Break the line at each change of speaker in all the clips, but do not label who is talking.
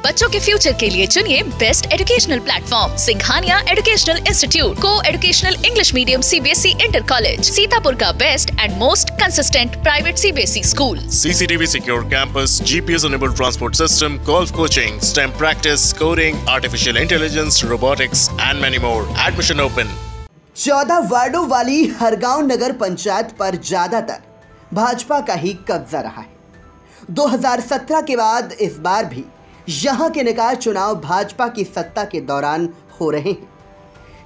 बच्चों के फ्यूचर के लिए चुनिए best educational platform Singhania educational institute, coeducational English medium CBSE inter college, Sitapur का best and most consistent private CBSE school.
CCTV secure campus, GPS enabled transport system, golf coaching, STEM practice, coding, artificial intelligence, robotics and many more. Admission open.
14 वार्डों वाली हरगांव नगर पंचायत पर ज्यादातर भाजपा का ही कब्जा रहा है। 2017 के बाद इस बार भी यहां के निकाय चुनाव भाजपा की सत्ता के दौरान हो रहे हैं।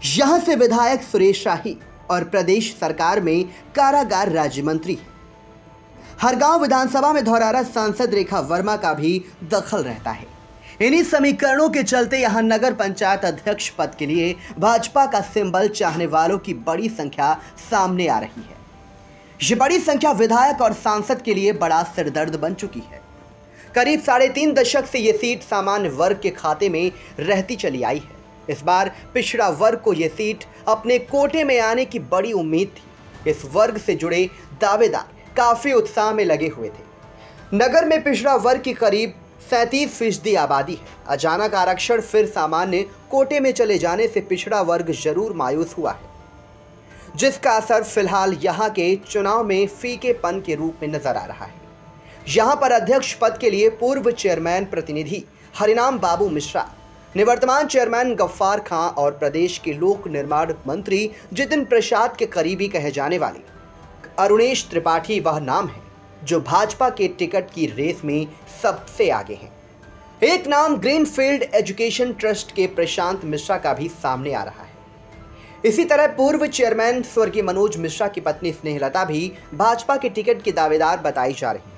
यहां से विधायक सुरेश शाही और प्रदेश सरकार में कारागार राज्य मंत्री हैं। हरगांव विधानसभा में धौरारा सांसद रेखा वर्मा का भी दखल रहता है। इन्हीं समीकरणों के चलते यहां नगर पंचायत अध्यक्ष पद के लिए भाजपा का सिंबल चाहने वालों की बड़ी संख्या सामने आ रही है। ये बड़ी संख्या विधायक और सांसद के लिए बड़ा सिरदर्द बन चुकी है। करीब 3.5 दशक से ये सीट सामान्य वर्ग के खाते में रहती चली आई है। इस बार पिछड़ा वर्ग को यह सीट अपने कोटे में आने की बड़ी उम्मीद थी। इस वर्ग से जुड़े दावेदार काफी उत्साह में लगे हुए थे। नगर में पिछड़ा वर्ग की करीब 37% आबादी है। अचानक आरक्षण फिर सामान्य कोटे में चले जाने से पिछड़ा वर्ग जरूर मायूस हुआ है, जिसका असर फिलहाल यहाँ के चुनाव में फीकेपन के रूप में नजर आ रहा है। यहाँ पर अध्यक्ष पद के लिए पूर्व चेयरमैन प्रतिनिधि हरिनाम बाबू मिश्रा, निवर्तमान चेयरमैन गफ्फार खां और प्रदेश के लोक निर्माण मंत्री जितिन प्रसाद के करीबी कहे जाने वाले अरुणेश त्रिपाठी वह नाम है जो भाजपा के टिकट की रेस में सबसे आगे हैं। एक नाम ग्रीनफील्ड एजुकेशन ट्रस्ट के प्रशांत मिश्रा का भी सामने आ रहा है। इसी तरह पूर्व चेयरमैन स्वर्गीय मनोज मिश्रा की पत्नी स्नेहलता भी भाजपा के टिकट की दावेदार बताई जा रही है।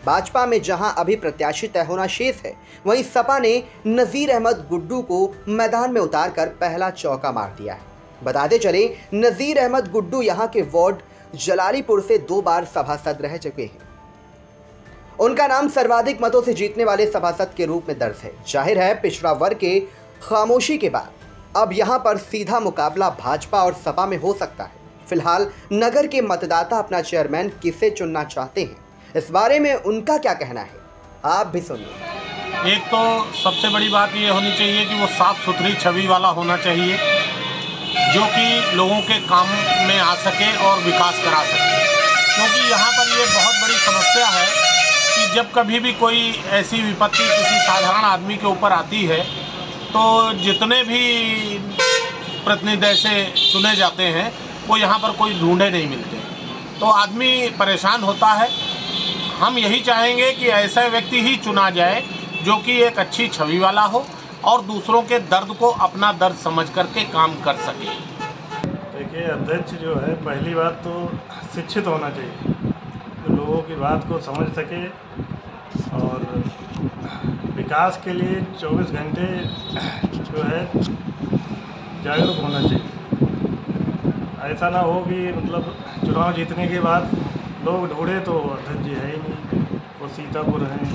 भाजपा में जहां अभी प्रत्याशी तय होना शेष है, वहीं सपा ने नजीर अहमद गुड्डू को मैदान में उतारकर पहला चौका मार दिया है। बताते चले, नजीर अहमद गुड्डू यहां के वार्ड जलालीपुर से 2 बार सभासद रह चुके हैं। उनका नाम सर्वाधिक मतों से जीतने वाले सभासद के रूप में दर्ज है। जाहिर है, पिछड़ा वर्ग के खामोशी के बाद अब यहां पर सीधा मुकाबला भाजपा और सपा में हो सकता है। फिलहाल नगर के मतदाता अपना चेयरमैन किसे चुनना चाहते हैं, इस बारे में उनका क्या कहना है, आप भी सुनिए।
एक तो सबसे बड़ी बात ये होनी चाहिए कि वो साफ सुथरी छवि वाला होना चाहिए, जो कि लोगों के काम में आ सके और विकास करा सके। क्योंकि यहाँ पर ये बहुत बड़ी समस्या है कि जब कभी भी कोई ऐसी विपत्ति किसी साधारण आदमी के ऊपर आती है, तो जितने भी प्रतिनिधि ऐसे चुने जाते हैं वो यहाँ पर कोई ढूंढे नहीं मिलते, तो आदमी परेशान होता है। हम यही चाहेंगे कि ऐसा व्यक्ति ही चुना जाए जो कि एक अच्छी छवि वाला हो और दूसरों के दर्द को अपना दर्द समझ करके काम कर सके।
देखिए, अध्यक्ष जो है, पहली बात तो शिक्षित होना चाहिए, जो लोगों की बात को समझ सके और विकास के लिए 24 घंटे जो है जागरूक होना चाहिए। ऐसा ना हो कि मतलब चुनाव जीतने के बाद लोग ढूंढे तो अध्यक्ष जी है ही नहीं, वो सीतापुर हैं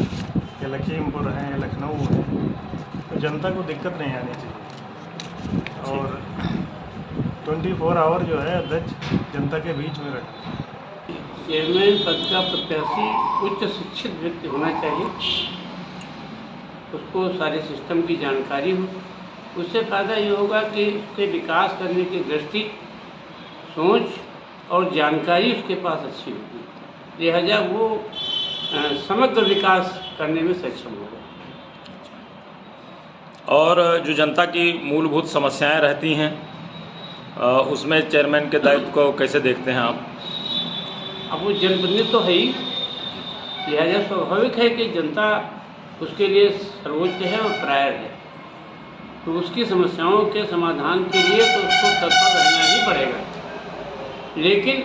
या लखीमपुर हैं या लखनऊ हैं, तो जनता को दिक्कत नहीं आनी चाहिए। और 24 आवर जो है अध्यक्ष जनता के बीच में रखना।
चेयरमैन पद का प्रत्याशी उच्च शिक्षित व्यक्ति होना चाहिए, उसको सारे सिस्टम की जानकारी हो। उससे फ़ायदा ये होगा कि उसके विकास करने की दृष्टि, सोच और जानकारी उसके पास अच्छी होगी, लिहाजा वो समग्र विकास करने में सक्षम होगा।
और जो जनता की मूलभूत समस्याएं रहती हैं, उसमें चेयरमैन के दायित्व को कैसे देखते हैं आप?
अब वो जनप्रतिनिधि तो है ही, लिहाजा स्वाभाविक है कि जनता उसके लिए सर्वोच्च है और प्रायर है, तो उसकी समस्याओं के समाधान के लिए तो उसको तत्पर रहना ही पड़ेगा। लेकिन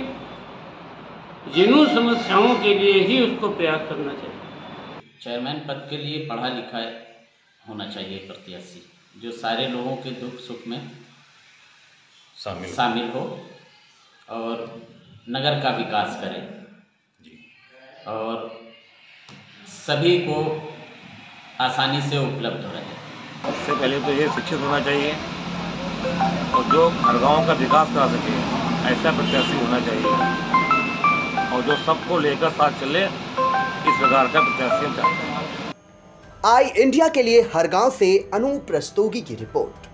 जिन समस्याओं के लिए ही उसको प्रयास करना चाहिए।
चेयरमैन पद के लिए पढ़ा लिखा होना चाहिए प्रत्याशी, जो सारे लोगों के दुख सुख में शामिल हो और नगर का विकास करे और सभी को आसानी से उपलब्ध रहे।
सबसे पहले तो ये शिक्षित होना चाहिए और जो हर गाँव का विकास करा सके ऐसा प्रत्याशी होना चाहिए और जो सबको लेकर साथ चले, इस प्रकार का प्रत्याशी हम चाहते हैं।
आई इंडिया के लिए हरगांव से अनूप रस्तोगी की रिपोर्ट।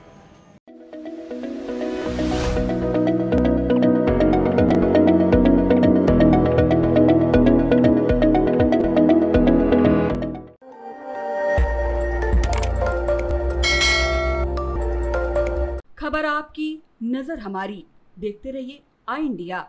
खबर आपकी, नजर हमारी। देखते रहिए आई इंडिया।